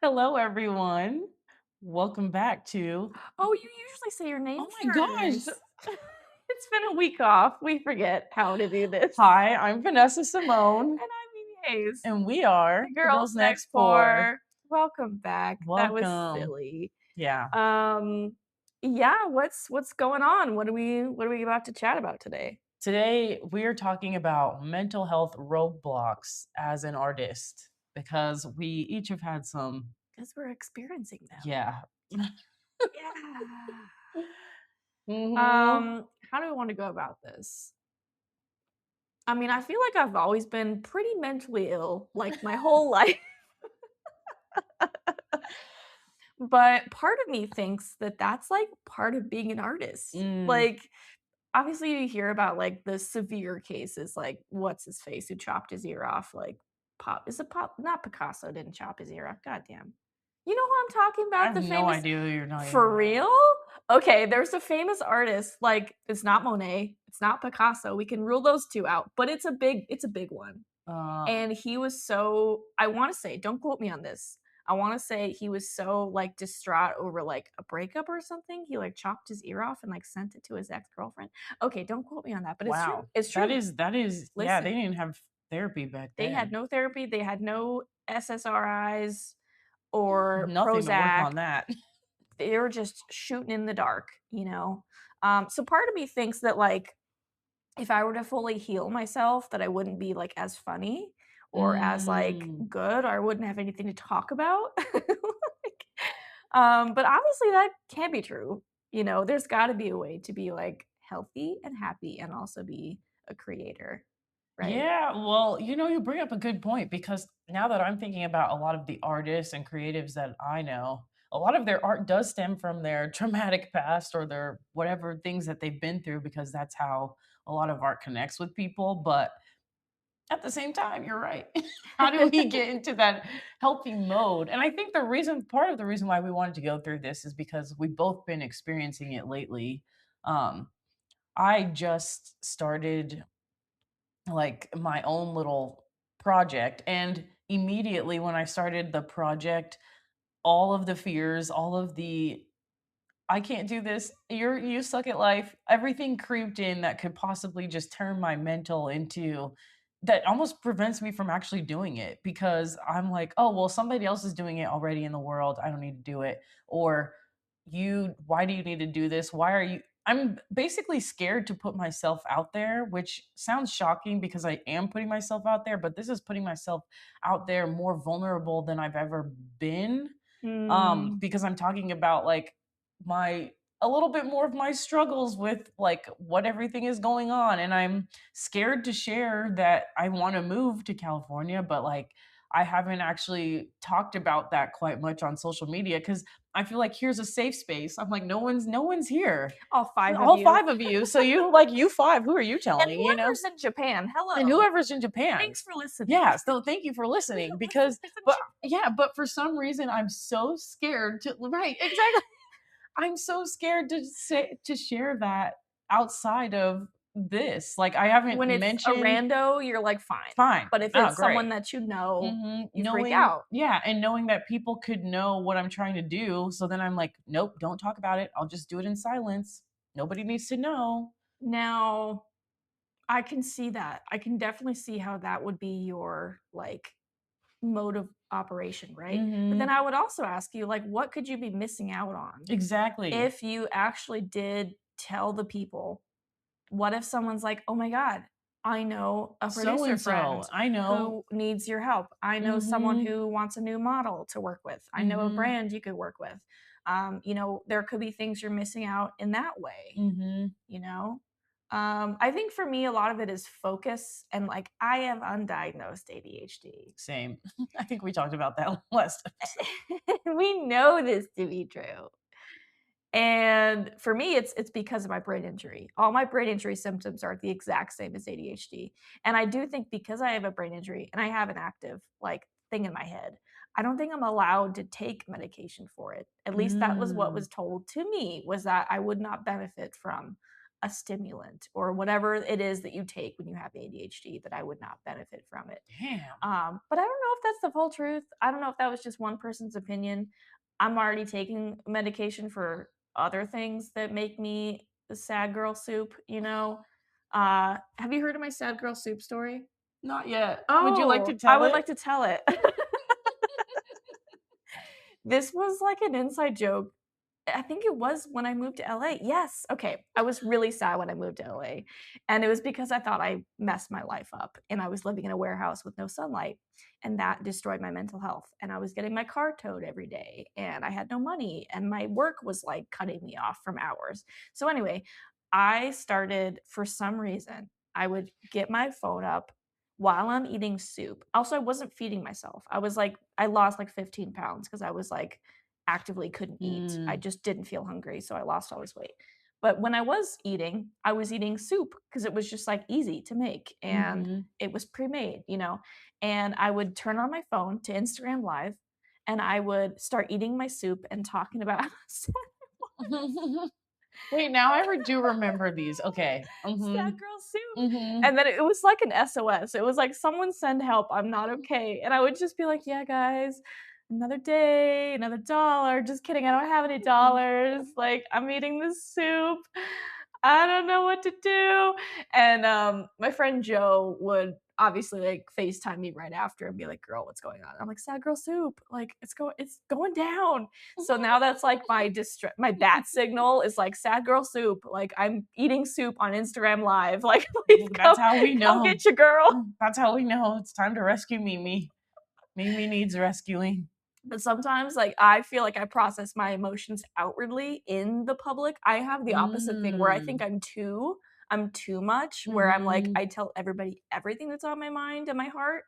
Hello, everyone. Welcome back to. Oh, you usually say your name Oh my gosh. first. It's been a week off. We forget how to do this. Hi, I'm Vanessa Simone, And I'm Mimi Hayes, and we are the the girls girls next next door. door. Welcome back. That was Welcome. silly. Yeah. Um, yeah, what's going on? What are we about to chat about today? Today, we are talking about mental health roadblocks as an artist because we each have had some. Because we're experiencing them. Yeah. Yeah. hmm How do we want to go about this? I mean, I feel like I've always been pretty mentally ill, like my whole life. But part of me thinks that that's, like, part of being an artist. Mm, Like, obviously, you hear about, like, the severe cases, like, what's his face who chopped his ear off, like, Pop is it Pop not Picasso didn't chop his ear off, goddamn. You know who I'm talking I about? have The no famous idea who you're talking For about. real? Okay, there's a famous artist, like, it's not Monet, it's not Picasso, we can rule those 2 out, but it's a big one. Um, And he was so I wanna say, don't quote me on this. I wanna say he was so, like, distraught over, like, a breakup or something, he, like, chopped his ear off and, like, sent it to his ex-girlfriend. Okay, don't quote me on that, but it's true. wow. It's That true. is that is yeah, they Listen, didn't have therapy back they had then. no therapy, they had no SSRIs or Nothing to work Prozac. on that. They were just shooting in the dark, you know? So part of me thinks that, like, if I were to fully heal myself, that I wouldn't be, like, as funny or as, like, Mm, good, or I wouldn't have anything to talk about. Like, but obviously that can't be true, there's gotta be a way to be, like, healthy and happy and also be a creator, right? yeah, well, you bring up a good point because now that I'm thinking about a lot of the artists and creatives that I know, a lot of their art does stem from their traumatic past or their whatever things that they've been through because that's how a lot of art connects with people. But at the same time, you're right. How do we get into that healthy mode? And I think part of the reason why we wanted to go through this is because we've both been experiencing it lately. Um, I just started like my own little project. And immediately when I started the project, all of the fears, all of the I can't do this, you suck at life, everything creeped in that could possibly just turn my mental into that almost prevents me from actually doing it because I'm like, oh, well, somebody else is doing it already in the world. I don't need to do it. Or why do you need to do this? Why are you I'm basically scared to put myself out there, which sounds shocking because I am putting myself out there, but this is putting myself out there more vulnerable than I've ever been. Mm. Because I'm talking about like my a little bit more of my struggles with like what everything is going on, and I'm scared to share that I want to move to California, but like I haven't actually talked about that quite much on social media because I feel like here's a safe space. I'm like, no one's here. All 5 of All you. five of you. So you five, who are you And telling? whoever's in Japan, And hello. whoever's in Japan. Thanks for listening. Yeah, so thank you for listening because Listeners in but yeah, but for some reason I'm so scared to right, exactly. I'm so scared to share that outside of this. Like I haven't When it's a mentioned rando, you're like, "Fine." fine. But if Oh, it's great. someone that you know, you freak Knowing out. yeah, and knowing that people could know what I'm trying to do, so then I'm like, "Nope, don't talk about it. I'll just do it in silence. Nobody needs to know." Now, I can see that. I can definitely see how that would be your, like, mode of operation, right? But then Mhm. I would also ask you, like, what could you be missing out on Exactly. if you actually did tell the people? What if someone's like, "Oh my god, I know a So producer and friend so. I know. who needs your help. I know someone Mhm. who wants a new model to work with. I know a Mhm. brand you could work with." There could be things you're missing out in that way, Mhm. you know? I think for me, a lot of it is focus and, like, I have undiagnosed ADHD. Same. I think we talked about that last episode. We know this to be true. And for me, it's because of my brain injury. All my brain injury symptoms are the exact same as ADHD. And I do think because I have a brain injury and I have an active like thing in my head, I don't think I'm allowed to take medication for it. At least that was what Mm. was told to me was that I would not benefit from a stimulant or whatever it is that you take when you have ADHD, that I would not benefit from it. Damn. But I don't know if that's the full truth. I don't know if that was just one person's opinion. I'm already taking medication for other things that make me a sad girl soup, you know? Have you heard of my sad girl soup story? Not yet. Would you like to Oh, I tell would it? like to tell it. This was like an inside joke. I think it was when I moved to LA. Yes. Okay. I was really sad when I moved to LA. And it was because I thought I messed my life up and I was living in a warehouse with no sunlight. And that destroyed my mental health. And I was getting my car towed every day and I had no money and my work was like cutting me off from hours. So, anyway, I started, for some reason, I would get my phone up while I'm eating soup. Also, I wasn't feeding myself. I lost like 15 pounds because I was like actively couldn't eat. I Mm, just didn't feel hungry, so I lost all this weight. But when I was eating soup because it was just like easy to make and mhm. it was pre-made, you know. And I would turn on my phone to Instagram Live and I would start eating my soup and talking about Wait, now I do remember these. Okay. sad Mhm. girl soup. Mhm. And then it was like an SOS. It was like, someone send help. I'm not okay. And I would just be like, yeah, guys, another day, another dollar. Just kidding. I don't have any dollars. Like, I'm eating this soup. I don't know what to do. And my friend Joe would obviously like FaceTime me right after and be like, girl, what's going on? I'm like, sad girl soup. Like, it's going down. So now that's like my bat signal is like sad girl soup. Like, I'm eating soup on Instagram Live. Like, please That's how we come know. get your girl. That's how we know it's time to rescue Mimi. Mimi needs rescuing. But sometimes, like, I feel like I process my emotions outwardly in the public. I have the opposite thing where I think Mm. I'm too much, where I'm like, Mhm. I tell everybody everything that's on my mind and my heart.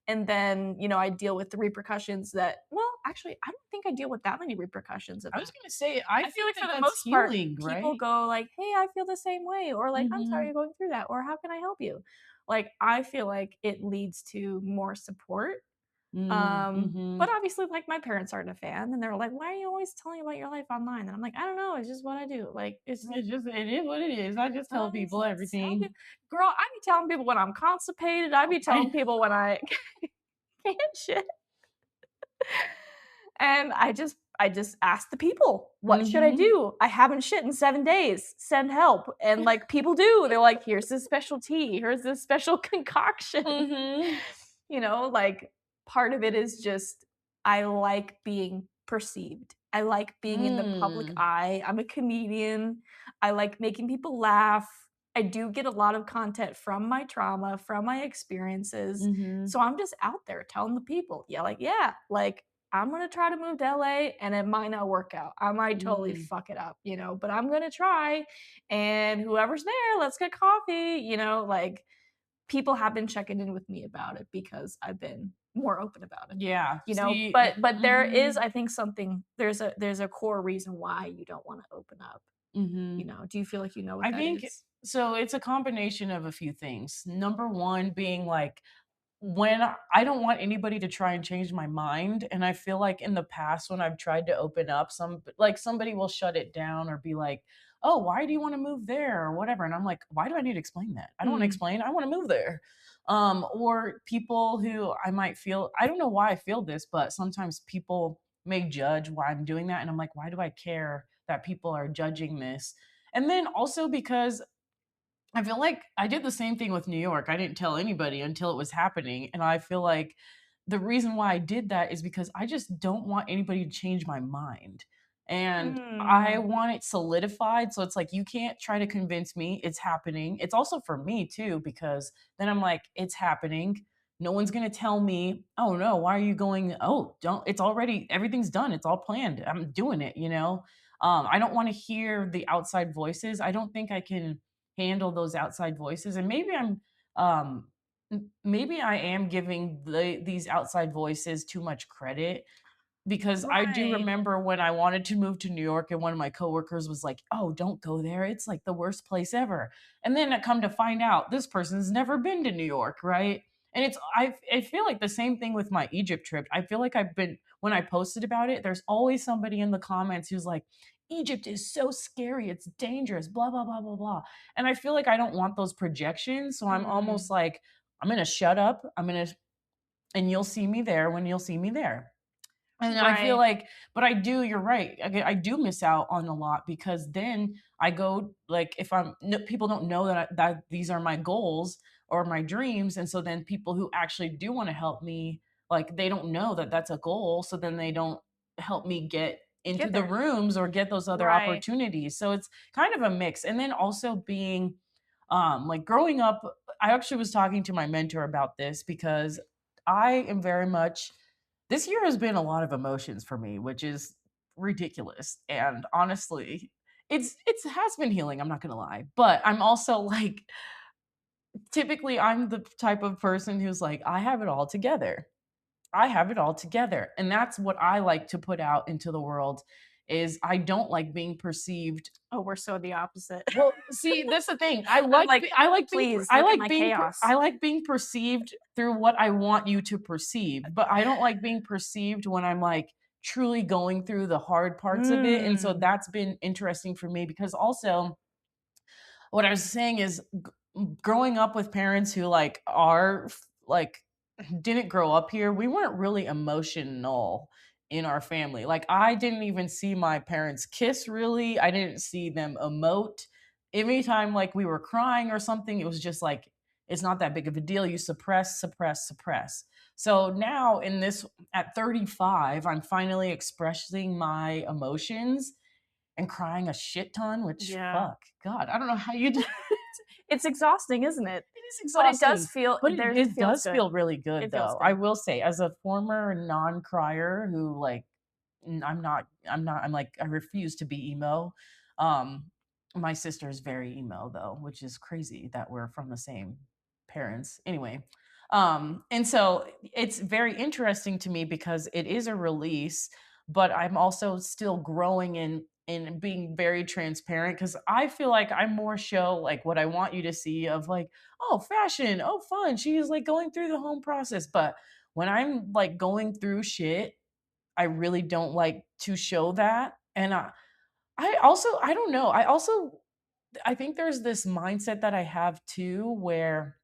And then, I deal with the repercussions that, well, actually, I don't think I deal with that many repercussions of I was that. gonna say, I I feel think like that for the that's most part, healing, people right? go like, "Hey, I feel the same way," or like, "I'm sorry Mhm. you're going through that," or "How can I help you?" Like, I feel like it leads to more support. Mm, But mhm. obviously, like, my parents aren't a fan, and they're like, "Why are you always telling about your life online?" And I'm like, "I don't know, it's just what I do." Like, It is what it is. I just tell people it's tell me, everything. girl, I be telling people when I'm constipated, I be Okay. telling people when I can't shit. And I just ask the people, "What should I Mhm. do? I haven't shit in 7 days. Send help." And, like, people do. They're like, "Here's this special tea. Here's this special concoction." Mhm. Like, part of it is just I like being perceived. I like being in the public Mm. eye. I'm a comedian. I like making people laugh. I do get a lot of content from my trauma, from my experiences. Mhm. So I'm just out there telling the people, yeah, like, yeah, like, I'm gonna try to move to LA and it might not work out. I might totally Mm. fuck it up, but I'm gonna try. And whoever's there, let's get coffee, like, people have been checking in with me about it because I've been more open about it. Yeah. See, But there is, mhm. I think, something there's a core reason why you don't want to open up. Mhm. Do you feel like you know what I that think is? so it's a combination of a few things. Number 1 being like when I don't want anybody to try and change my mind, and I feel like in the past when I've tried to open up, somebody will shut it down or be like, "Oh, why do you wanna move there?" or whatever, and I'm like, "Why do I need to explain that? I don't wanna Mm, explain, I wanna move there." Or people who I might feel I don't know why I feel this, but sometimes people may judge why I'm doing that, and I'm like, "Why do I care that people are judging this?" And then also because I feel like I did the same thing with New York. I didn't tell anybody until it was happening, and I feel like the reason why I did that is because I just don't want anybody to change my mind, and I mm, want it solidified, so it's like, you can't try to convince me it's happening. It's also for me too because then I'm like, "It's happening. No one's gonna tell me, 'Oh, no, why are you going?' Oh, don't it's already everything's done. It's all planned. I'm doing it," you know? I don't wanna hear the outside voices. I don't think I can handle those outside voices, and um maybe I am giving these outside voices too much credit because I do right. remember when I wanted to move to New York and one of my coworkers was like, "Oh, don't go there. It's like the worst place ever." And then I come to find out this person's never been to New York, right? And I feel like the same thing with my Egypt trip. I feel like I've been when I posted about it, there's always somebody in the comments who's like, Egypt is so scary, it's dangerous, blah, blah, blah, blah, blah. And I feel like I don't want those projections. So I'm almost Mm, like, I'm gonna shut up. And you'll see me there when you'll see me there. And I feel right. like, but I do, you're right. I do miss out on a lot because then I go like if I'm people don't know that these are my goals or my dreams, and so then people who actually do want to help me, like they don't know that that's a goal, so then they don't help me get into Get the there. rooms or get those other Right. opportunities. So it's kind of a mix. And then also being like growing up, I actually was talking to my mentor about this because I am very much this year has been a lot of emotions for me, which is ridiculous. And honestly, it's has been healing, I'm not going to lie. But I'm also like typically I'm the type of person who's like I have it all together. I have it all together. And that's what I like to put out into the world is I don't like being perceived. Oh, we're so the opposite. Well, see, that's the thing. I'm like, "Please look at my I chaos." like being perceived through what I want you to perceive, but I don't like being perceived when I'm like truly going through the hard parts of it. And so Mm, that's been interesting for me because also what I was saying is growing up with parents who like are like didn't grow up here, we weren't really emotional in our family. Like I didn't even see my parents kiss really. I didn't see them emote. Anytime like we were crying or something, it was just like it's not that big of a deal. You suppress, suppress, suppress. So now in this at 35, I'm finally expressing my emotions and crying a shit ton, which yeah. fuck, God, I don't know how you do. It's exhausting, isn't it? It is But it does exhausting, feel but it feels does good. feel really good It feels though. I good. will say as a former non-crier who like I'm like I refuse to be emo. Um my sister's very emo though, which is crazy that we're from the same parents. Anyway, and so it's very interesting to me because it is a release, but I'm also still growing in being very transparent because I feel like I'm more show like what I want you to see of like, oh, fashion, oh, fun. She's like going through the home process. But when I'm like going through shit, I really don't like to show that. And I also, I don't know. I think there's this mindset that I have too where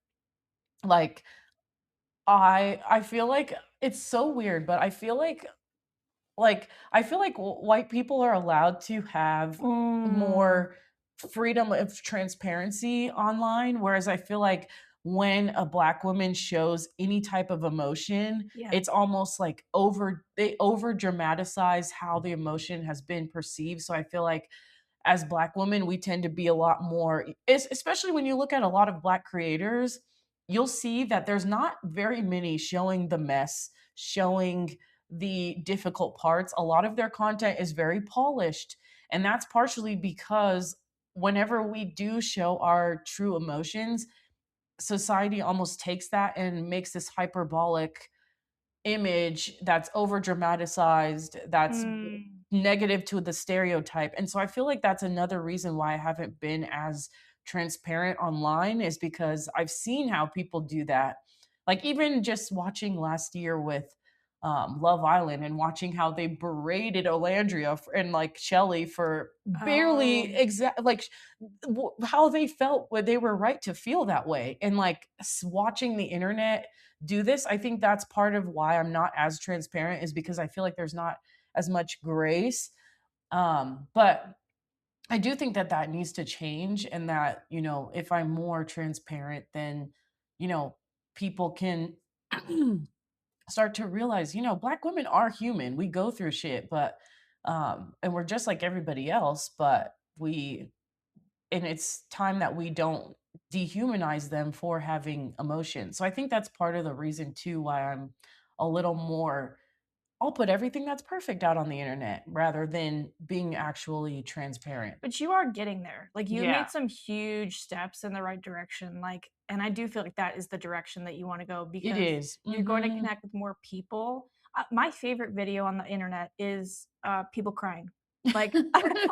like, I feel like it's so weird, but I feel like white people are allowed to have Mm, more freedom of transparency online, whereas I feel like when a black woman shows any type of emotion, yeah. it's almost like they over dramatize how the emotion has been perceived. So I feel like as black women we tend to be a lot more especially when you look at a lot of black creators, you'll see that there's not very many showing the mess, showing the difficult parts. A lot of their content is very polished, and that's partially because whenever we do show our true emotions, society almost takes that and makes this hyperbolic image that's over dramatized, that's Mm. negative to the stereotype. And so I feel like that's another reason why I haven't been as transparent online is because I've seen how people do that. Like even just watching last year with Love Island and watching how they berated Olandria and like Shelly for barely Oh, exact like how they felt when they were right to feel that way and like watching the internet do this. I think that's part of why I'm not as transparent is because I feel like there's not as much grace. But I do think that that needs to change and that, if I'm more transparent, then, people can start to realize, black women are human. We go through shit, but, and we're just like everybody else, but and it's time that we don't dehumanize them for having emotion. So I think that's part of the reason too why I'm a little more I'll put everything that's perfect out on the internet rather than being actually transparent. but you are getting there. Like, you've Yeah, made some huge steps in the right direction, like and I do feel like that is the direction that you wanna go it because is. you're going to Mhm. connect with more people. My favorite video on the internet is, people crying. Like,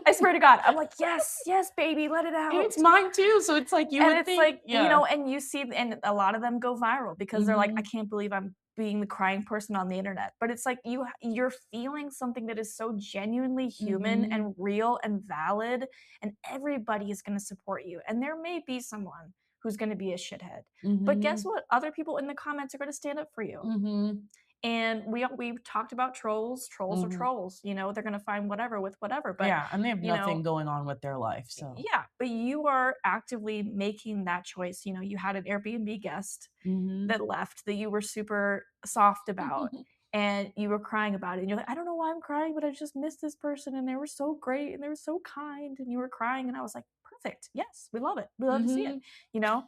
I swear to God, I'm like, "Yes, yes, baby, let it And it's out." mine too, so it's like you And would it's think like, yeah. and you see and a lot of them go viral because they're like, "I Mhm. can't believe I'm being the crying person on the internet, but it's like you're feeling something that is so genuinely human Mhm. and real and valid, and everybody is gonna support you, and there may be someone who's gonna be a shithead, but guess Mhm. what? Other people in the comments are gonna stand up for you. Mhm. And we've talked about trolls. Trolls are Mhm. trolls, they're gonna find whatever with whatever, but, Yeah, and they have you know nothing going on with their life, so. yeah, but you are actively making that choice. You had an Airbnb guest Mhm. that left that you were super soft about, and you were crying about it, and you're like, "I don't know why I'm crying, but I just miss this person, and they were so great, and they were so kind," and you were crying, and I was like, "Perfect. Yes, we love it. We love to see it," Mhm. you know?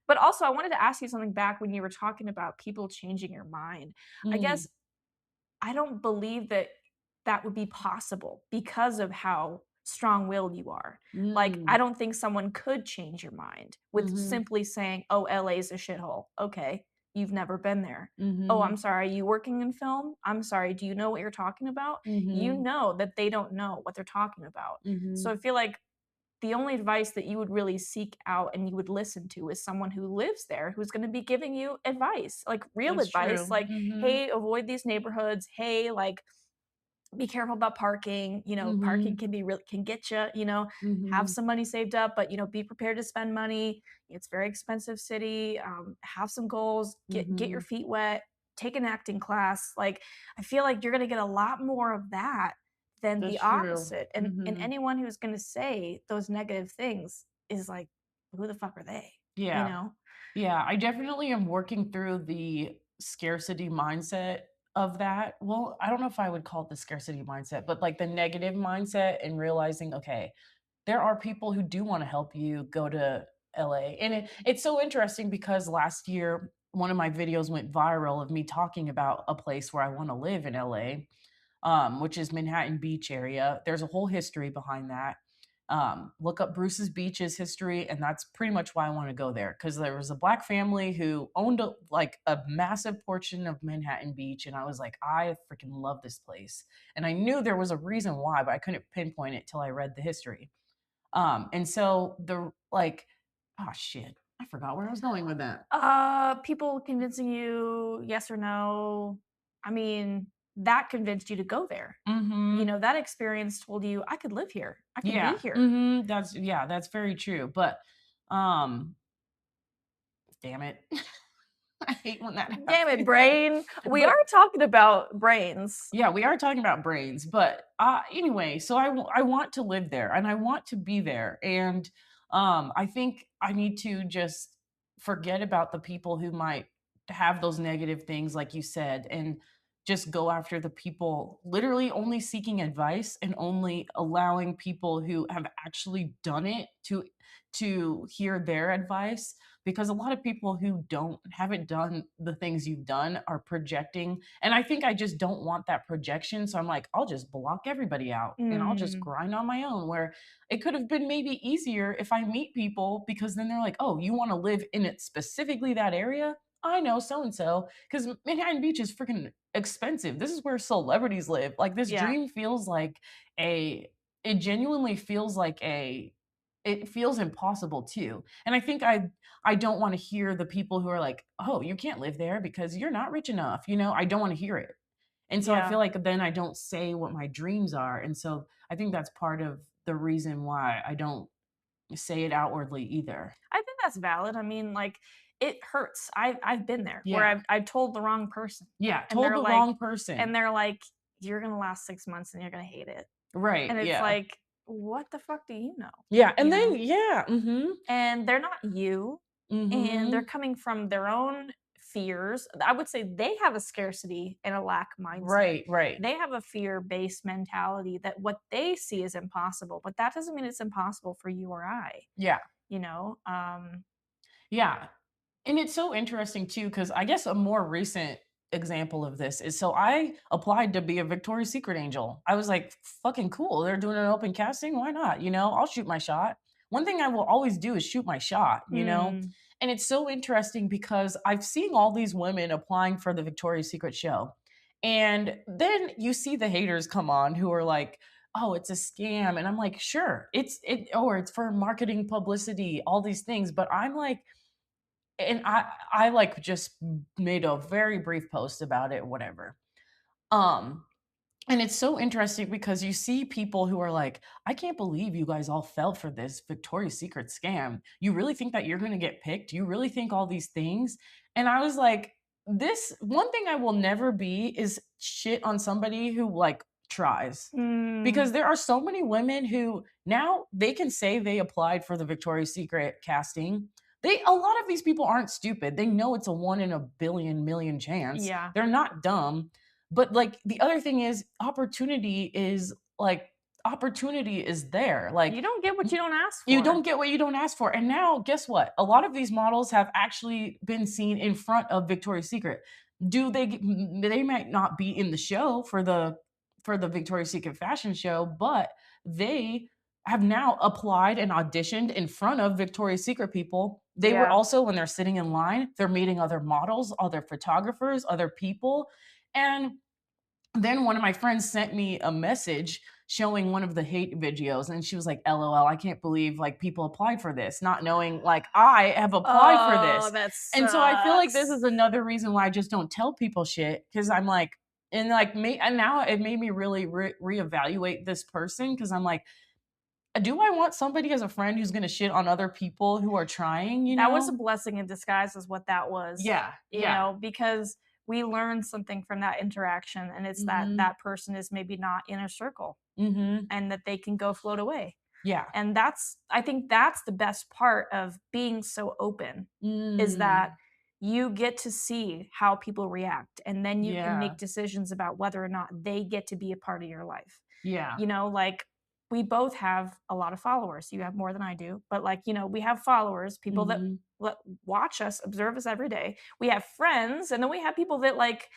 But also I wanted to ask you something back when you were talking about people changing your mind. I Mm. guess I don't believe that that would be possible because of how strong-willed you are. Like, I Mm. don't think someone could change your mind with Mhm. simply saying, "Oh, LA is a shithole." Okay, you've never been there. "Oh, I'm Mhm. sorry, are you working in film? I'm sorry, do you know what you're talking about?" You Mhm. know that they don't know what they're talking about. So Mhm. I feel like the only advice that you would really seek out and you would listen to is someone who lives there who's going to be giving you advice, like real That's advice, true. like, Mhm. hey, avoid these neighborhoods, hey, like, be careful about parking, parking Mhm. can be real, can get you, have Mhm. some money saved up, but be prepared to spend money. It's a very expensive city. Have some goals, get your Mhm. feet wet, take an acting class. Like, I feel like you're going to get a lot more of that than the That's true. opposite. And Mhm. anyone who's going to say those negative things is like, who the fuck are they? You Yeah. know? Yeah, I definitely am working through the scarcity mindset of that. Well, I don't know if I would call it the scarcity mindset, but like the negative mindset and realizing, okay, there are people who do want to help you go to LA. And it's so interesting because last year, one of my videos went viral of me talking about a place where I want to live in LA, which is Manhattan Beach area. There's a whole history behind that. Look up Bruce's Beach's history, and that's pretty much why I want to go there because there was a black family who owned like a massive portion of Manhattan Beach, and I was like, I freaking love this place, and I knew there was a reason why, but I couldn't pinpoint it till I read the history. And so the like, oh shit, I forgot where I was going with that. People convincing you yes or no. I mean, that convinced you to go there. Mm-hmm. That experience told you, "I could live here. I could be Yeah. here." Mm-hmm. That's very true. But um, damn it. I hate when that Damn it, happens. brain. We are But talking about brains. yeah, we are talking about brains, but, anyway, so I want to live there, and I want to be there, and, I think I need to just forget about the people who might have those negative things, like you said, and just go after the people literally only seeking advice and only allowing people who have actually done it to hear their advice, because a lot of people who haven't done the things you've done are projecting, and I think I just don't want that projection. So I'm like, I'll just block everybody out and I'll just Mm, grind on my own. Where it could have been maybe easier if I meet people because then they're like, oh, you want to live in it specifically that area? I know so and so because Manhattan Beach is freaking expensive. This is where celebrities live. Like this yeah. dream feels like a, it genuinely feels like it feels impossible too. And I think I don't want to hear the people who are like, "Oh, you can't live there because you're not rich enough." I don't want to hear it. And so I Yeah. feel like then I don't say what my dreams are. And so I think that's part of the reason why I don't say it outwardly either. I think that's valid. I mean, like, it hurts. I've been there where Yeah. I've told the wrong person, Yeah. and Told they're the like wrong person. "You're gonna last 6 months and you're gonna hate it." Right. And it's Yeah. like, "What the fuck do you know?" Yeah. And You then, know? yeah. Mm hmm. And they're not you, Mm and they're hmm. coming from their own fears. I would say they have a scarcity and a lack mindset. Right. Right. They have a fear-based mentality that what they see is impossible, but that doesn't mean it's impossible for you or I, Yeah. you know? Yeah. And it's so interesting too, because I guess a more recent example of this is, so I applied to be a Victoria's Secret angel. I was like, fucking cool. They're doing an open casting. Why not? I'll shoot my shot. One thing I will always do is shoot my shot. Hmm. And it's so interesting because I've seen all these women applying for the Victoria's Secret show. And then you see the haters come on who are like, oh, it's a scam. And I'm like, sure, or it's for marketing publicity, all these things. But I'm like, and I like just made a very brief post about it, whatever. Um, and it's so interesting because you see people who are like, I can't believe you guys all fell for this Victoria's Secret scam. You really think that you're going to get picked? You really think all these things? And I was like, this one thing I will never be is shit on somebody who like tries. Mm, Because there are so many women who now they can say they applied for the Victoria's Secret casting. A lot of these people aren't stupid. They know it's a 1 in a billion million chance. yeah. They're not dumb. But like the other thing is opportunity is there. You Like don't get what you don't ask you for. don't get what you don't ask for. And now, guess what? A lot of these models have actually been seen in front of Victoria's Secret. They might not be in the show for the Victoria's Secret fashion show, but they have now applied and auditioned in front of Victoria's Secret people. They were Yeah. also when they're sitting in line, they're meeting other models, other photographers, other people. And then one of my friends sent me a message showing one of the hate videos and she was like, LOL, I can't believe like people applied for this, not knowing like I have applied for Oh, this. that And so I feel like this sucks. is another reason why I just don't tell people shit because I'm like, and like me, and now it made me really reevaluate this person because I'm like, do I want somebody as a friend who's gonna shit on other people who are trying, you That was a know? blessing in disguise is what that was, Yeah, yeah. because we learned something from that interaction, and it's that Mhm. that person is maybe not in a circle Mhm. and that they can go float away. Yeah. And I think that's the best part of being so open is that Mm. you get to see how people react, and then you can Yeah. make decisions about whether or not they get to be a part of your life. Yeah. Like we both have a lot of followers. You have more than I do, but like, we have followers, people that Mhm. watch us, observe us every day. We have friends, and then we have people that like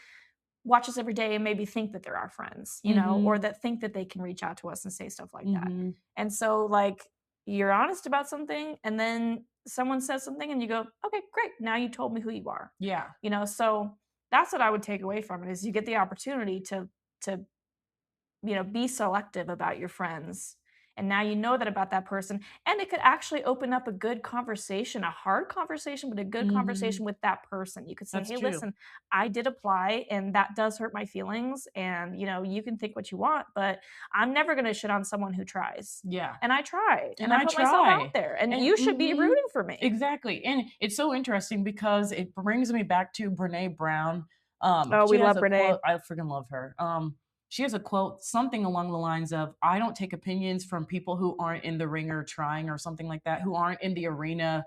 watch us every day and maybe think that they're our friends, or Mhm. that think that they can reach out to us and say stuff like that. Mhm. And so like you're honest about something and then someone says something and you go, "Okay, great. Now you told me who you are." Yeah. So that's what I would take away from it is you get the opportunity to be selective about your friends. And now you know that about that person. And it could actually open up a good conversation, a hard conversation, but a good Mhm. conversation with that person. You could say, That's hey, true. listen, I did apply and that does hurt my feelings. And, you can think what you want, but I'm never going to shit on someone who tries. Yeah. And I tried and And I I put myself out try. there and And you should be mhm. rooting for me. Exactly. And it's so interesting because it brings me back to Brene Brown. Oh, we She has love a Renee. quote, I freaking love her. She has a quote, something along the lines of, I don't take opinions from people who aren't in the ringer trying or something like that, who aren't in the arena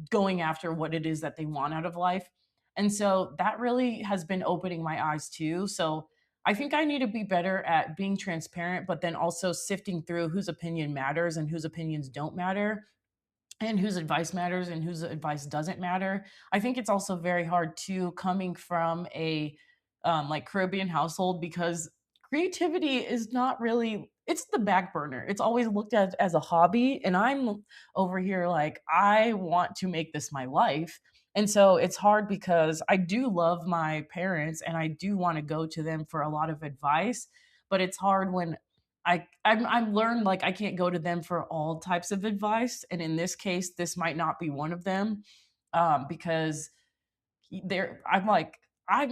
going after what it is that they want out of life. And so that really has been opening my eyes too. So I think I need to be better at being transparent, but then also sifting through whose opinion matters and whose opinions don't matter and whose advice matters and whose advice doesn't matter. I think it's also very hard too coming from a like Caribbean household because creativity is not really it's the back burner. It's always looked at as a hobby and I'm over here like I want to make this my life. And so it's hard because I do love my parents and I do want to go to them for a lot of advice, but it's hard when I've learned like I can't go to them for all types of advice, and in this case, this might not be one of them, because they're I'm like I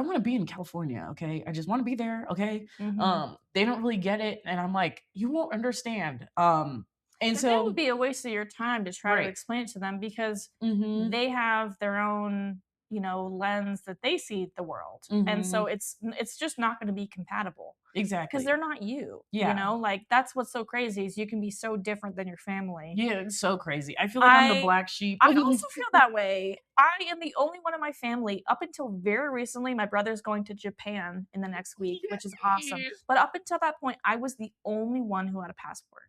want to be in California, okay? I just want to be there, okay? Hmm. They don't really get it, and I'm like, you won't understand. And And that would so be a waste of your time to try to right, explain it to them because mm-hmm, they have their own, lens that they see the world. And mm-hmm, so it's just not going to be compatible because exactly, they're not you, yeah, like that's what's so crazy is you can be so different than your family. yeah, it's so crazy. I feel like I'm the I black sheep. I also feel that way. I am the only one in my family up until very recently. My brother's going to Japan in the next week, which is awesome. Yay! But up until that point, I was the only one who had a passport.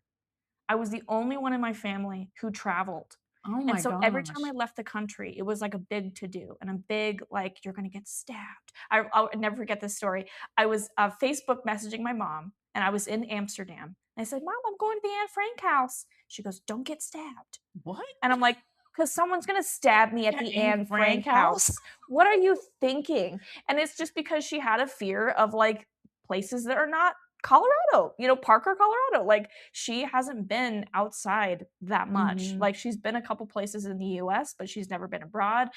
I was the only one in my family who traveled. Oh And my so every time I gosh. left the country, it was like a big to do and a big, like, you're going to get stabbed. I'll never forget this story. I was Facebook messaging my mom and I was in Amsterdam. And I said, Mom, I'm going to the Anne Frank house. She goes, Don't get stabbed. What? And I'm like, because someone's going to stab me at At the Anne Anne Frank Frank house. house? What are you thinking? And it's just because she had a fear of like places that are not Colorado, Parker, Colorado. Like, she hasn't been outside that much. Mhm. Like, she's been a couple places in the US, but she's never been abroad.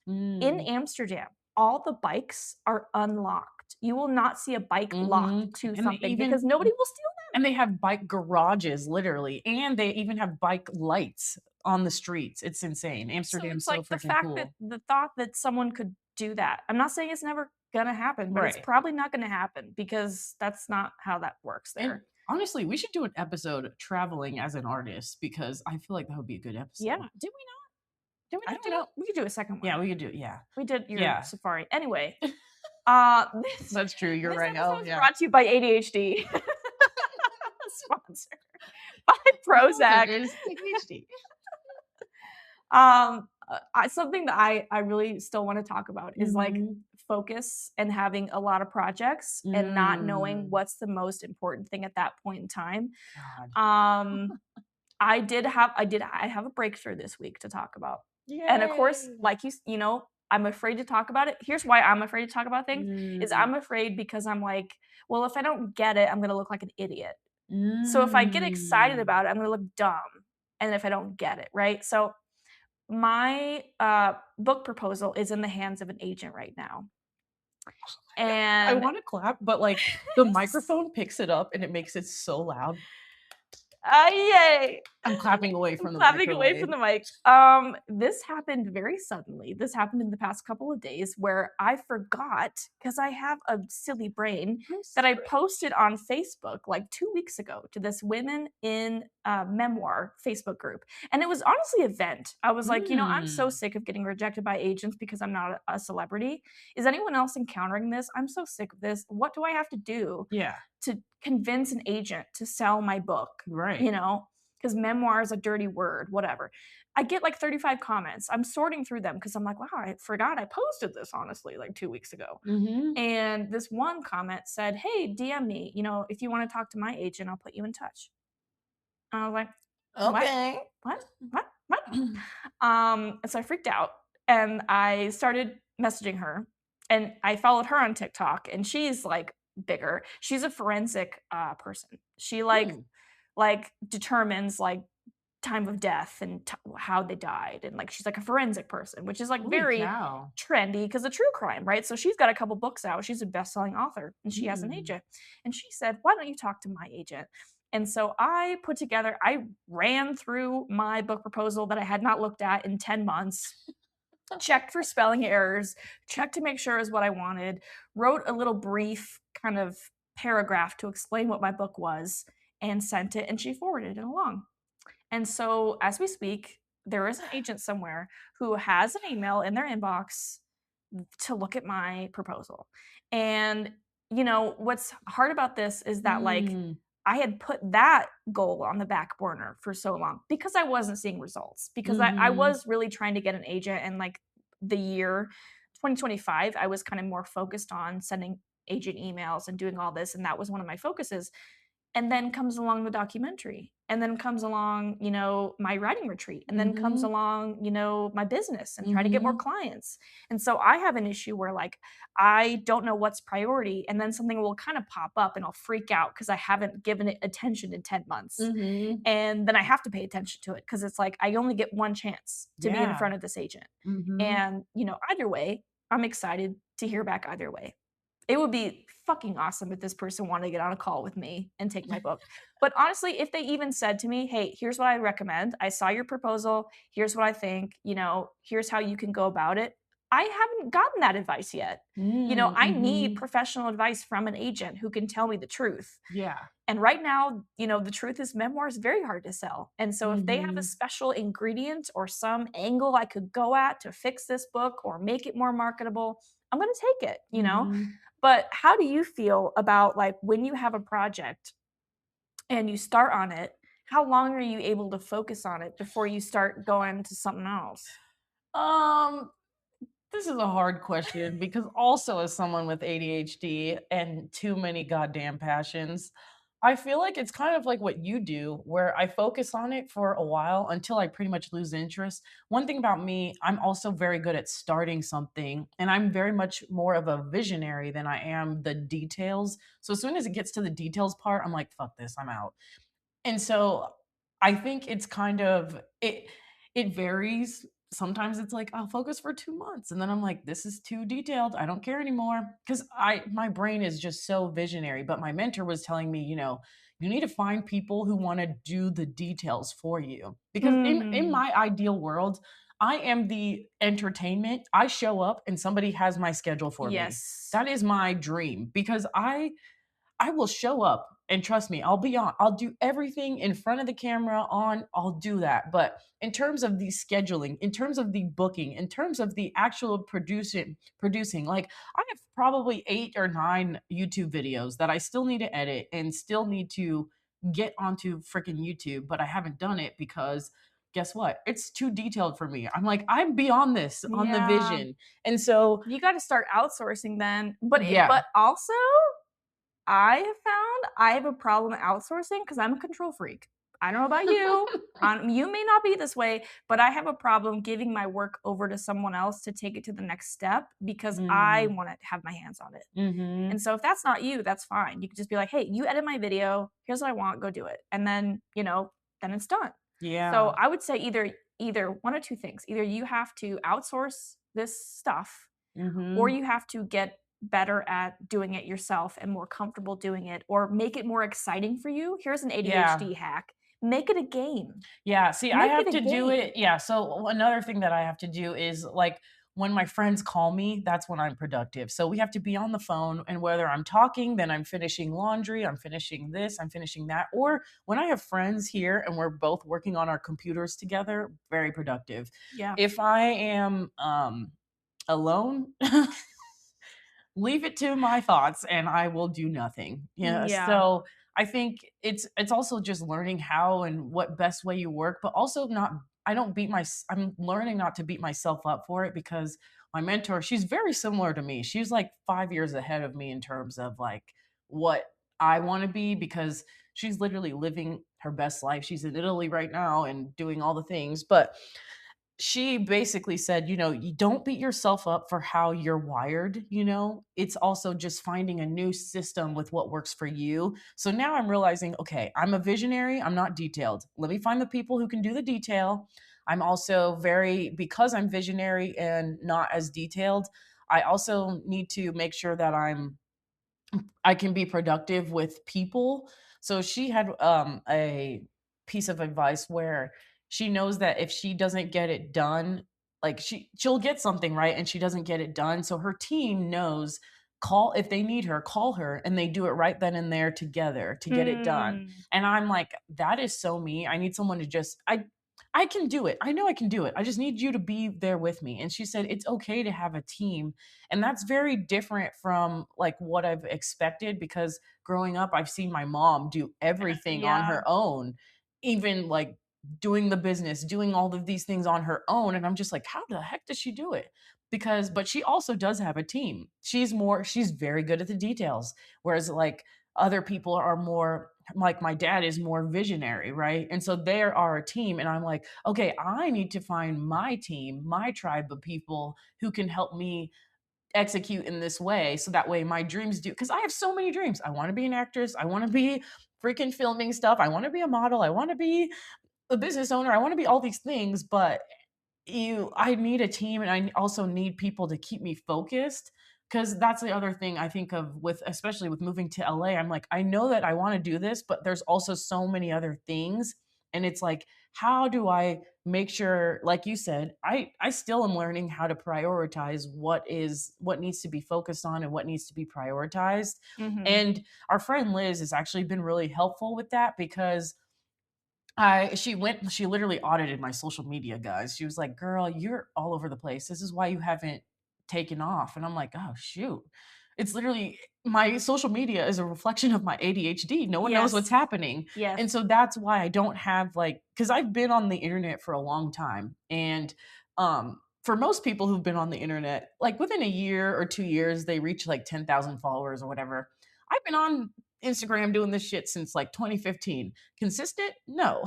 In Mm. Amsterdam, all the bikes are unlocked. You will not see a bike locked Mhm. to And they something because nobody will steal and them. they have bike garages, literally, and they even have bike lights on the streets. It's insane. So Amsterdam's it's so like freaking cool. the thought that someone could do that. I'm not saying it's never gonna happen, but it's Right. probably not gonna happen because that's not how that works And there. honestly, we should do an episode traveling as an artist because I feel like that would be a good Yeah. episode. Did we I not do don't that? know. We could do a second Yeah, one. we could do it. Yeah. We did your Yeah. safari. Anyway, this That's true. You're this right. Oh, episode is yeah. brought to you by ADHD. Sponsor. By Our sponsor Prozac. is ADHD. Something that I really still wanna talk about is, like, Mhm. focus and having a lot of projects and not knowing Mm. what's the most important thing at that point in time. God. Um, I have a breakthrough this week to talk about. And, of course, Yay. like I'm afraid to talk about it. Here's why I'm afraid to talk about things, is Mm. I'm afraid because I'm like, "Well, if I don't get it, I'm gonna look like an idiot." So if I get excited Mm. about it, I'm gonna look dumb, and if I don't get it, right? So my, book proposal is in the hands of an agent right now, I and wanna clap, but, like, the microphone picks it up and it makes it so loud. yay! I'm clapping away I'm from the clapping away from microwave. the mic. This happened very suddenly. This happened in the past couple of days where I forgot, because I have a silly brain, I'm that I sorry. posted on Facebook like 2 weeks ago to this Women in Memoir Facebook group. And it was honestly a vent. I was like, I'm so Mm. sick of getting rejected by agents because I'm not a celebrity. Is anyone else encountering this? I'm so sick of this. What do I have to do Yeah, to convince an agent to sell my book? right. You know, because memoir is a dirty word, whatever. I get like 35 comments. I'm sorting through them because I'm like, wow, I forgot I posted this honestly like 2 weeks ago. Mhm. And this one comment said, hey, DM me, if you want to talk to my agent, I'll put you in touch. And I was like, what? Okay. What? What? And so I freaked out and I started messaging her, and I followed her on TikTok, and she's like bigger. She's a forensic person. She Hmm. like determines like time of death and how they died, and like she's like a forensic person, which is like Holy very cow. trendy because of true crime, right? So she's got a couple books out. She's a best-selling author, and she has an Mm. agent. And she said, why don't you talk to my agent? And so I ran through my book proposal that I had not looked at in 10 months, checked for spelling errors, checked to make sure it was what I wanted, wrote a little brief kind of paragraph to explain what my book was, and sent it, and she forwarded it along. And so, as we speak, there is an agent somewhere who has an email in their inbox to look at my proposal. And, what's hard about this is that, like, Mm. I had put that goal on the back burner for so long because I wasn't seeing results. Because I Mhm. was really trying to get an agent, and like the year 2025, I was kind of more focused on sending agent emails and doing all this. And that was one of my focuses. And then comes along the documentary, and then comes along, my writing retreat, and then comes Mhm. along, my business and trying to get more Mhm. clients. And so I have an issue where like I don't know what's priority, and then something will kind of pop up and I'll freak out because I haven't given it attention in 10 months. Mhm. And then I have to pay attention to it because it's like I only get one chance to be in Yeah. front of this agent. Mhm. And, either way, I'm excited to hear back either way. It would be fucking awesome if this person wanted to get on a call with me and take my book. But honestly, if they even said to me, "Hey, here's what I recommend. I saw your proposal. Here's what I think, here's how you can go about it." I haven't gotten that advice yet. Mm. I need Mhm. professional advice from an agent who can tell me the truth. Yeah. And right now, the truth is memoir is very hard to sell. And so if they have a Mhm. special ingredient or some angle I could go at to fix this book or make it more marketable, I'm going to take it. Mhm. But how do you feel about like when you have a project and you start on it, how long are you able to focus on it before you start going to something else? Um, this is a hard question because also as someone with ADHD and too many goddamn passions, I feel like it's kind of like what you do, where I focus on it for a while until I pretty much lose interest. One thing about me, I'm also very good at starting something, and I'm very much more of a visionary than I am the details. So as soon as it gets to the details part, I'm like, fuck this, I'm out. And so I think it's kind of it varies. Sometimes it's like I'll focus for 2 months and then I'm like, this is too detailed. I don't care anymore. Cause my brain is just so visionary. But my mentor was telling me, you need to find people who want to do the details for you. Because in Mhm. my ideal world, I am the entertainment. I show up and somebody has my schedule for me. Yes. That is my dream because I will show up and trust me, I'll do everything in front of the camera I'll do that. But in terms of the scheduling, in terms of the booking, in terms of the actual producing, like I have probably 8 or 9 YouTube videos that I still need to edit and still need to get onto freaking YouTube, but I haven't done it because guess what? It's too detailed for me. I'm like, I'm beyond this on the Yeah. vision. And so, You gotta start outsourcing then, yeah. but also, I have found I have a problem outsourcing because 'cause I'm a control freak. I don't know about you, you may not be this way, but I have a problem giving my work over to someone else to take it to the next step because I Mm, wanna have my hands on it. And mhm. so if that's not you, that's fine. You could just be like, "Hey, you edit my video. Here's what I want. Go do it." And then, then it's done. So Yeah. I would say either one or two things. Either you have to outsource this stuff or Mhm. you have to get better at doing it yourself and more comfortable doing it or make it more exciting for you. Here's an Yeah. ADHD hack. Make it a game. Yeah, see, I Make it have a to do game. it yeah, so another thing that I have to do is, like, when my friends call me, that's when I'm productive. So we have to be on the phone, and whether I'm talking, then I'm finishing laundry, I'm finishing this, I'm finishing that, or when I have friends here and we're both working on our computers together, very productive. Yeah. If I am, alone, leave it to my thoughts and I will do nothing. Yeah. Yeah. So I think it's also just learning how and what best way you work, but also not I don't beat my I'm learning not to beat myself up for it because my mentor, she's very similar to me. She's like 5 years ahead of me in terms of like what I want to be because she's literally living her best life. She's in Italy right now and doing all the things, but she basically said, you don't beat yourself up for how you're wired, it's also just finding a new system with what works for you. So now I'm realizing, okay, I'm a visionary, I'm not detailed. Let me find the people who can do the detail. I'm also because I'm visionary and not as detailed, I also need to make sure that I can be productive with people. So she had a piece of advice where she knows that if she doesn't get it done, like she'll get something right and she doesn't get it done. So her team knows call if they need her, call her and they do it right then and there together to get it done. Mm. And I'm like, that is so me. I need someone to I can do it. I know I can do it. I just need you to be there with me. And she said, it's okay to have a team and that's very different from like what I've expected because growing up, I've seen my mom do everything on Yeah. her own, even like doing the business, doing all of these things on her own. And I'm just like, how the heck does she do it? But she also does have a team. She's very good at the details. Whereas like other people are more like my dad is more visionary, right? And so there are a team. And I'm like, okay, I need to find my team, my tribe of people who can help me execute in this way so that way my dreams do because I have so many dreams. I want to be an actress. I want to be freaking filming stuff. I want to be a model. I want to be a business owner. I want to be all these things, but I need a team and I also need people to keep me focused because that's the other thing I think of with especially with moving to LA. I'm like, I know that I want to do this, but there's also so many other things. And it's like, how do I make sure, like you said, I still am learning how to prioritize what needs to be focused on and what needs to be prioritized. Mhm. And our friend Liz has actually been really helpful with that because she literally audited my social media, guys. She was like, "Girl, you're all over the place. This is why you haven't taken off." And I'm like, "Oh, shoot." It's literally my social media is a reflection of my ADHD. No one knows what's Yes. happening. Yes. And so that's why I don't have like cuz I've been on the internet for a long time and for most people who've been on the internet, like within a year or 2 years they reach like 10,000 followers or whatever. I've been on Instagram doing this shit since like 2015. Consistent? No.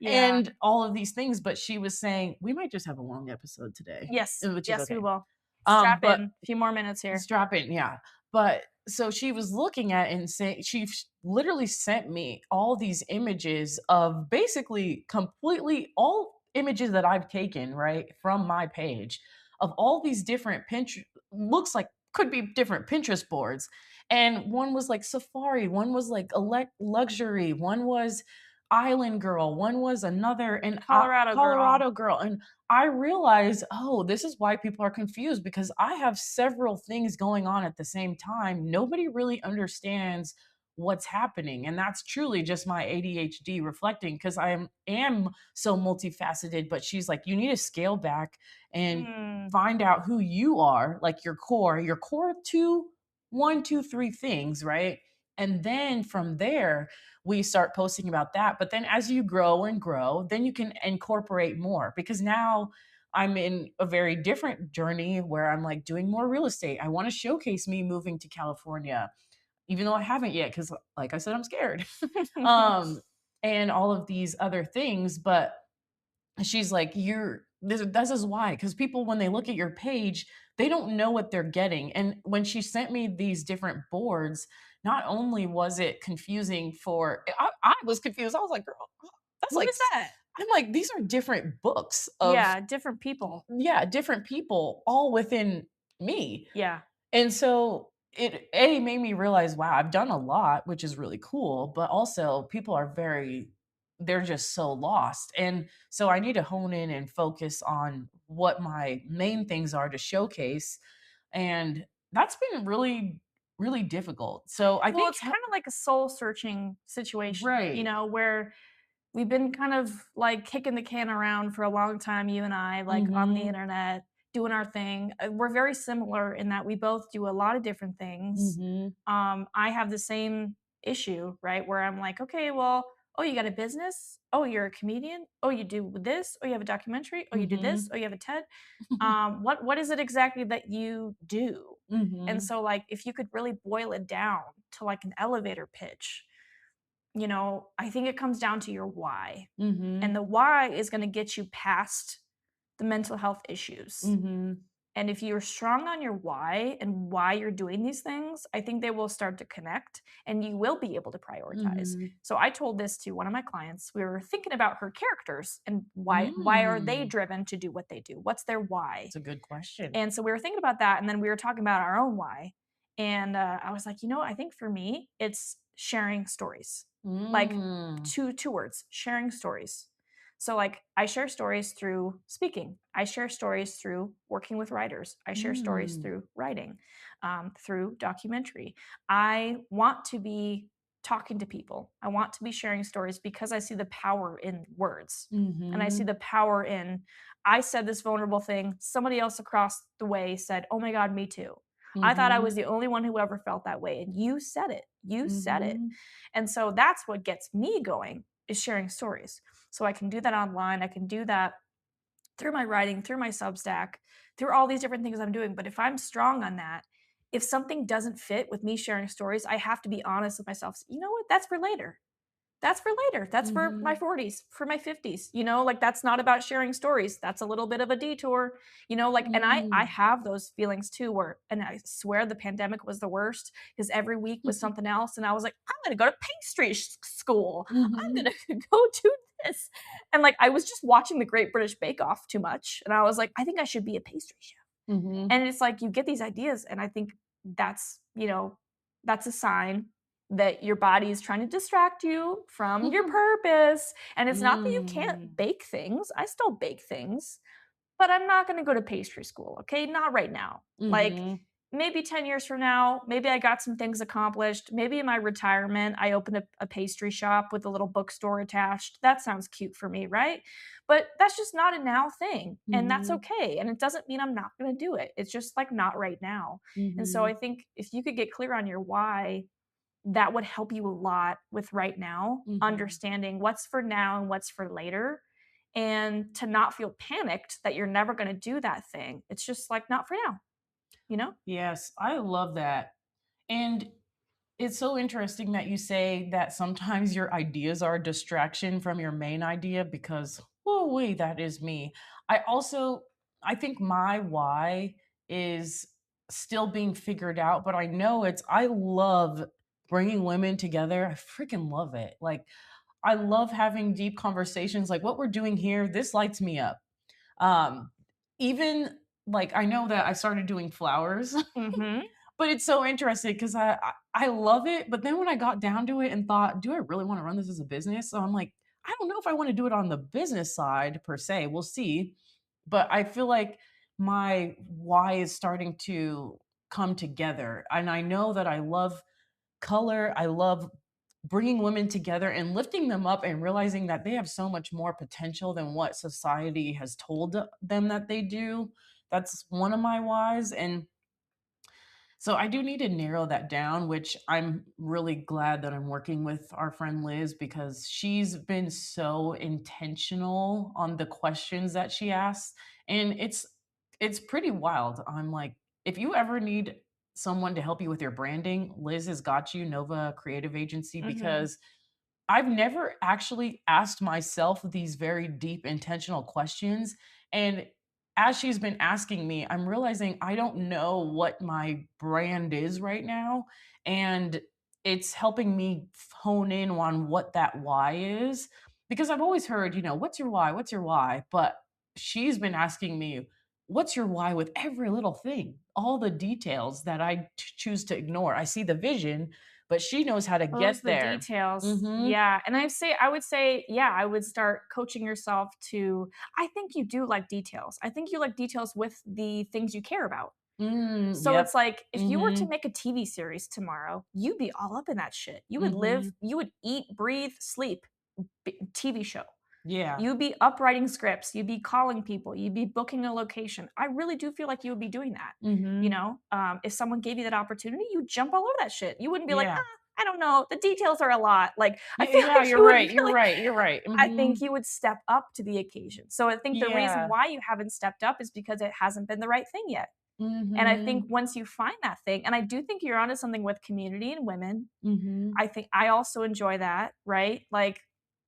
Yeah. And all of these things. But she was saying, we might just have a long episode today, Yes. which is Yes, we okay. will. Strap But in. A few more minutes here. strap in, yeah. But so she was looking at it and saying literally sent me all these images of basically completely all images that I've taken, right, from my page of all these different Pinterest looks like could be different Pinterest boards. And one was like safari, one was like luxury, one was island girl, one was another and Colorado girl. Colorado girl. And I realize, oh, this is why people are confused because I have several things going on at the same time. Nobody really understands what's happening. And that's truly just my ADHD reflecting because am so multifaceted. But she's like, you need to scale back and Mm. find out who you are, like your core two, one, two, three things, right? And then from there, we start posting about that. But then as you grow and grow, then you can incorporate more because now I'm in a very different journey where I'm like doing more real estate. I want to showcase me moving to California, even though I haven't yet, because like I said, I'm scared. um, and all of these other things. But she's like, you're this is why. Because people, when they look at your page, they don't know what they're getting. And when she sent me these different boards, not only was it confusing for I was confused. I was like, girl, that's What like is that? I'm like, these are different books of Yeah, different people. yeah, different people all within me. Yeah. And so it made me realize, wow, I've done a lot, which is really cool, but also people are they're just so lost. And so I need to hone in and focus on what my main things are to showcase. And that's been really difficult. So I Well, think it's kind of like a soul searching situation, right. where we've been kind of like kicking the can around for a long time, you and I, like on the Mhm. internet, doing our thing. We're very similar in that we both do a lot of different things. Mhm. I have the same issue, right? Where I'm like, okay, well, oh, you got a business? Oh, you're a comedian? Oh, you do this? Oh, you have a documentary? Oh, you do this? Mhm. Oh, you have a TED? What is it exactly that you do? And Mhm. so, like, if you could really boil it down to like an elevator pitch, I think it comes down to your why. And Mhm. the why is going to get you past the mental health issues. Mhm. And if you're strong on your why and why you're doing these things, I think they will start to connect and you will be able to prioritize. Mhm. So I told this to one of my clients. We were thinking about her characters and why are they Mm. driven to do what they do? What's their why? It's a good question. And so we were thinking about that and then we were talking about our own why. And I was like, I think for me it's sharing stories. Like Mm. two words, sharing stories. So, like, I share stories through speaking. I share stories through working with writers. I share stories Mm. through writing, through documentary. I want to be talking to people. I want to be sharing stories because I see the power in words. And I see Mhm. the power in, I said this vulnerable thing. Somebody else across the way said, oh my God, me too. I thought I was Mhm. the only one who ever felt that way. And you said it. You said it. Mhm. And so that's what gets me going is sharing stories. So I can do that online. I can do that through my writing, through my Substack, through all these different things I'm doing. But if I'm strong on that, if something doesn't fit with me sharing stories, I have to be honest with myself. You know what? That's for later. That's for later. That's for my Mhm. 40s, for my 50s. Like that's not about sharing stories. That's a little bit of a detour. Like and I Mm. have those feelings too where and I swear the pandemic was the worst because every week was something else and I was like, I'm going to go to pastry school. I'm Mhm. going to go do this. And like I was just watching the Great British Bake Off too much and I was like, I think I should be a pastry chef. Mhm. And it's like you get these ideas and I think that's a sign that your body is trying to distract you from your purpose. And it's not that you can't Mm. bake things. I still bake things, but I'm not going to go to pastry school, okay? Not right now. Like Mhm. maybe 10 years from now, maybe I got some things accomplished. Maybe in my retirement, I opened a pastry shop with a little bookstore attached. That sounds cute for me, right? But that's just not a now thing. And that's Mhm. okay. And it doesn't mean I'm not going to do it. It's just like not right now. And so I Mhm. think if you could get clear on your why, that would help you a lot with right now, Mhm. understanding what's for now and what's for later, and to not feel panicked that you're never going to do that thing. It's just like not for now, you know? Yes, I love that. And It's so interesting that you say that sometimes your ideas are a distraction from your main idea because, oh, wait, that is me. I also, I think my why is still being figured out, but I know I love bringing women together. I freaking love it. Like, I love having deep conversations like what we're doing here. This lights me up. Um, even like I know that I started doing flowers. Mhm. But it's so interesting because I love it, but then when I got down to it and thought, "Do I really wanna run this as a business?" So I'm like, "I don't know if I wanna do it on the business side per se, we'll see." But I feel like my why is starting to come together, and I know that I love color, I love bringing women together and lifting them up and realizing that they have so much more potential than what society has told them that they do. That's one of my whys, and so I do need to narrow that down, which I'm really glad that I'm working with our friend Liz because she's been so intentional on the questions that she asks and it's pretty wild. I'm like, if you ever need someone to help you with your branding, Liz has got you, Nova Creative Agency, Mhm. because I've never actually asked myself these very deep, intentional questions. And as she's been asking me, I'm realizing I don't know what my brand is right now. And it's helping me hone in on what that why is. Because I've always heard, what's your why? What's your why? But she's been asking me, what's your why with every little thing, all the details that I choose to ignore. I see the vision, but she knows how to Well, those get the there. details. Mhm. Yeah, and I would say, yeah, I would start coaching yourself to I think you do like details. I think you like details with the things you care about. So Yep. it's like, if you were to Mhm. make a TV series tomorrow, you'd be all up in that shit. Mhm. You would eat, breathe, sleep, TV show. Yeah. You'd be up writing scripts, you'd be calling people, you'd be booking a location. I really do feel like you would be doing that. Mhm. If someone gave you that opportunity, you'd jump all over that shit. You wouldn't be like, Yeah. I don't know, the details are a lot. Like, I Yeah, feel yeah, like you're you would right, you're really, right, you're right. I think Mhm. you would step up to the occasion. So I think the reason Yeah. why you haven't stepped up is because it hasn't been the right thing yet. And I think Mhm. once you find that thing, and I do think you're onto something with community and women. Mhm. I think I also enjoy that, right? Like,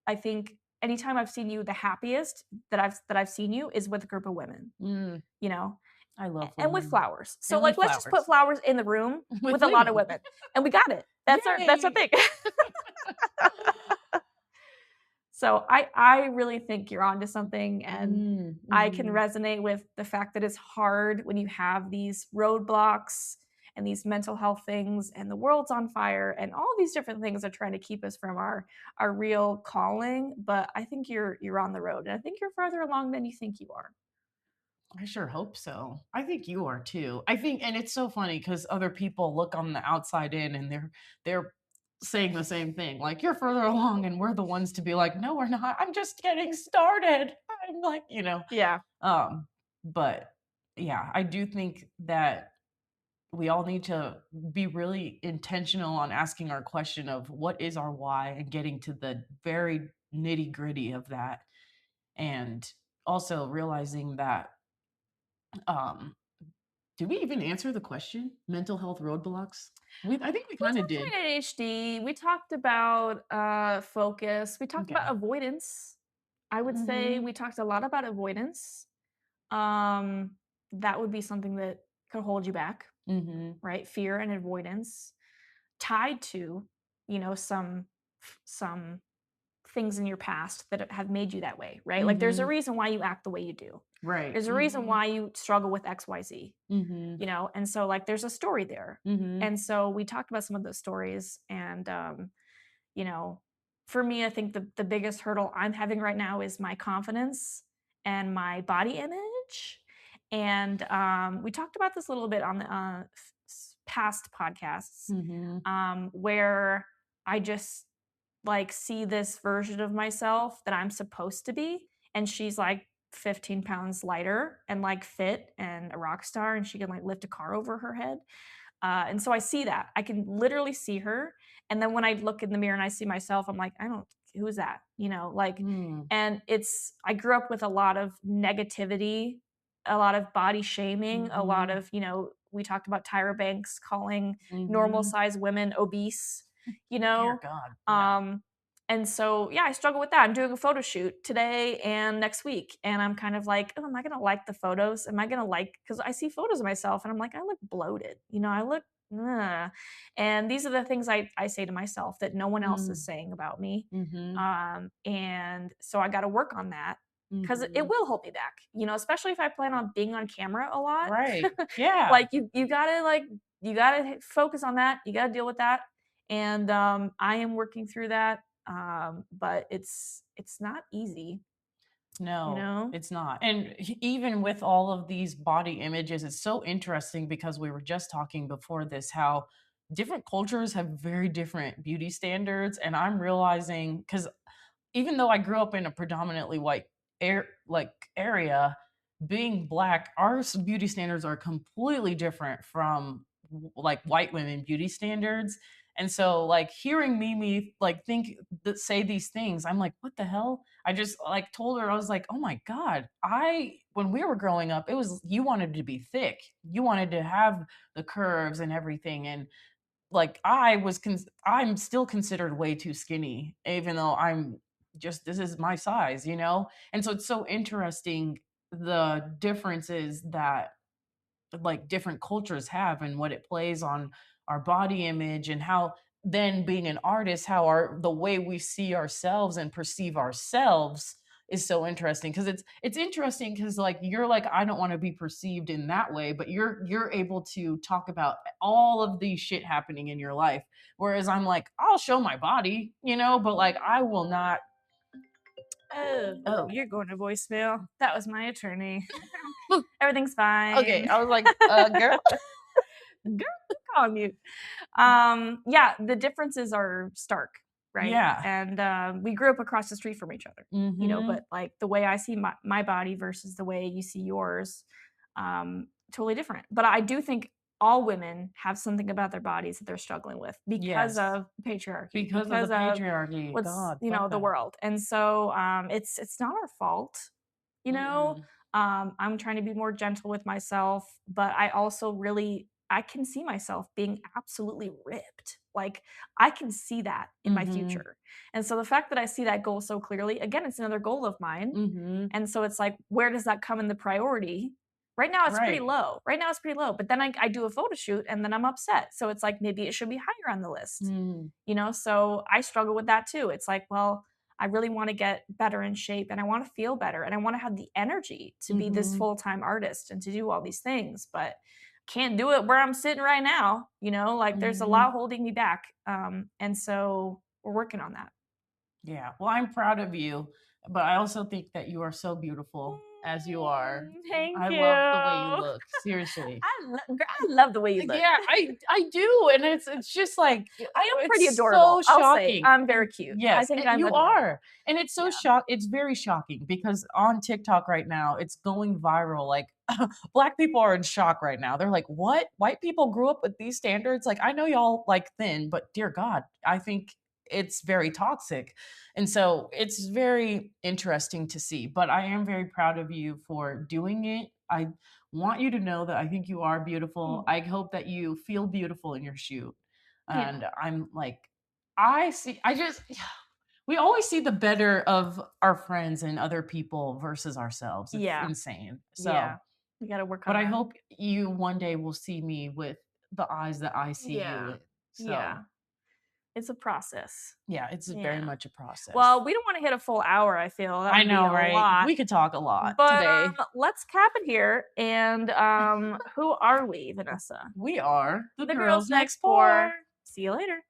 I think anytime I've seen you the happiest that I've seen you is with a group of women, Mm. you know, I love and with women. flowers. So, And with like, let's just put flowers. flowers in the room With with a lot of women. women, and we got it. That's our Yay. thing. So, I really think you're onto something, and I can Mhm. resonate with the fact that it's hard when you have these roadblocks and these mental health things, and the world's on fire, and all these different things are trying to keep us from our real calling. But I think you're on the road, and I think you're farther along than you think you are. I sure hope so. I think you are too. I think and it's so funny because other people look on the outside in and they're saying the same thing. Like, "You're further along," and we're the ones to be like, "No, we're not. I'm just getting started." I'm like, Yeah. um, but yeah, I do think that we all need to be really intentional on asking our question of what is our why and getting to the very nitty-gritty of that. And also realizing that um did we even answer the question? Mental health roadblocks? I think we We kinda talked did. about ADHD, we talked about, focus, we talked about Okay. avoidance. I would say Mhm. we talked a lot about avoidance. Um, that would be something that could hold you back, Mhm. right? Fear and avoidance tied to, some things in your past that have made you that way, right? Like, there's a Mhm. reason why you act the way you do. Right. There's a reason Mhm. why you struggle with XYZ, Mhm. and so, like, there's a story there. Mhm. And so we talked about some of those stories, and you know, for me, I think the biggest hurdle I'm having right now is my confidence and my body image. And we talked about this a little bit on the past podcasts, Mhm. where I just like see this version of myself that I'm supposed to be, and she's like 15 pounds lighter and like fit and a rock star, and she can like lift a car over her head. And so I see that. I can literally see her. And then when I look in the mirror and I see myself, I'm like, I don't, who is that? Like, Mm. and I grew up with a lot of negativity a lot of body shaming, a lot Mhm. of, we talked about Tyra Banks calling normal Mhm. size women obese, you Dear know? God, yeah. Um, and so, yeah, I struggle with that. I'm doing a photo shoot today and next week. And I'm kind of like, oh, am I going to like the photos? Am I going to because I see photos of myself and I'm like, I look bloated. I look, ugh. And these are the things I say to myself that no one else is Mm. saying about me. Mhm. And so I got to work on that because it Mhm. will hold me back, especially if I plan on being on camera a lot. Right. Yeah. Like you gotta you gotta focus on that. You gotta deal with that. And I am working through that. But it's not easy, you No, know? it's not. And even with all of these body images, it's so interesting because we were just talking before this how different cultures have very different beauty standards. And I'm realizing because even though I grew up in a predominantly white area, being black, our beauty standards are completely different from like white women beauty standards. And so like hearing Mimi like think that say these things, I'm like, what the hell? I just like told her, I was like, oh my God, when we were growing up, it was you wanted to be thick. You wanted to have the curves and everything. And like I'm still considered way too skinny, even though I'm just this is my size, you know? And so it's so interesting the differences that like different cultures have and what it plays on our body image and how then being an artist how our the way we see ourselves and perceive ourselves is so interesting because it's interesting because like you're like I don't want to be perceived in that way but you're able to talk about all of the shit happening in your life whereas I'm like I'll show my body you know but like I will not. Oh, Oh. you're going to voicemail. That was my attorney. Everything's fine. Okay, I was like girl. Girl, call mute. Yeah, the differences are stark, right? Yeah. And we grew up across the street from each other, Mm-hmm. but like the way I see my body versus the way you see yours, totally different. But I do think all women have something about their bodies that they're struggling with because Yes. of patriarchy, Because of the because of patriarchy. what's God, fuck the that. world. And so it's not our fault, you know. Mm-mm. I'm trying to be more gentle with myself, but I also really I can see myself being absolutely ripped. Like I can see that in my Mhm. future. And so the fact that I see that goal so clearly, again, it's another goal of mine. Mhm. And so it's like, where does that come in the priority? Right now it's pretty Right. low. Right now it's pretty low. But then I do a photo shoot and then I'm upset. So it's like maybe it should be higher on the list. Mm. So I struggle with that too. It's like, well, I really want to get better in shape and I want to feel better and I want to have the energy to be this Mhm. full-time artist and to do all these things, but can't do it where I'm sitting right now, like there's a lot Mhm. holding me back. And so we're working on that. Yeah. Well, I'm proud of you, but I also think that you are so beautiful as you are. Thank I you. love the way you look. Seriously. Girl, I love the way you look. Yeah, I do, and it's just like I am pretty it's so adorable. I'll say shocking. I'm very And cute. I yes, think and I'm you adorable. are, and it's so Yeah. it's very shocking because on TikTok right now, it's going viral. Like black people are in shock right now. They're like, "What? White people grew up with these standards?" Like I know y'all like thin, but dear God, I think it's very toxic. And so it's very interesting to see, but I am very proud of you for doing it. I want you to know that I think you are beautiful. Mm, I hope that you feel beautiful in your shoot. yeah. And I'm like, I just, we always see the better of our friends and other people versus ourselves. It's Yeah. insane. So, Yeah. We got to work but on I that. hope you one day will see me with the eyes that I see you Yeah. with. So, Yeah. It's a process. yeah, it's very Yeah. much a process. Well, we don't wanna hit a full hour, I feel. That I would be know, a right? lot. We could talk a lot But, today. let's cap it here, and, who are we, Vanessa? We are the The girls girls next next door. door. See you later.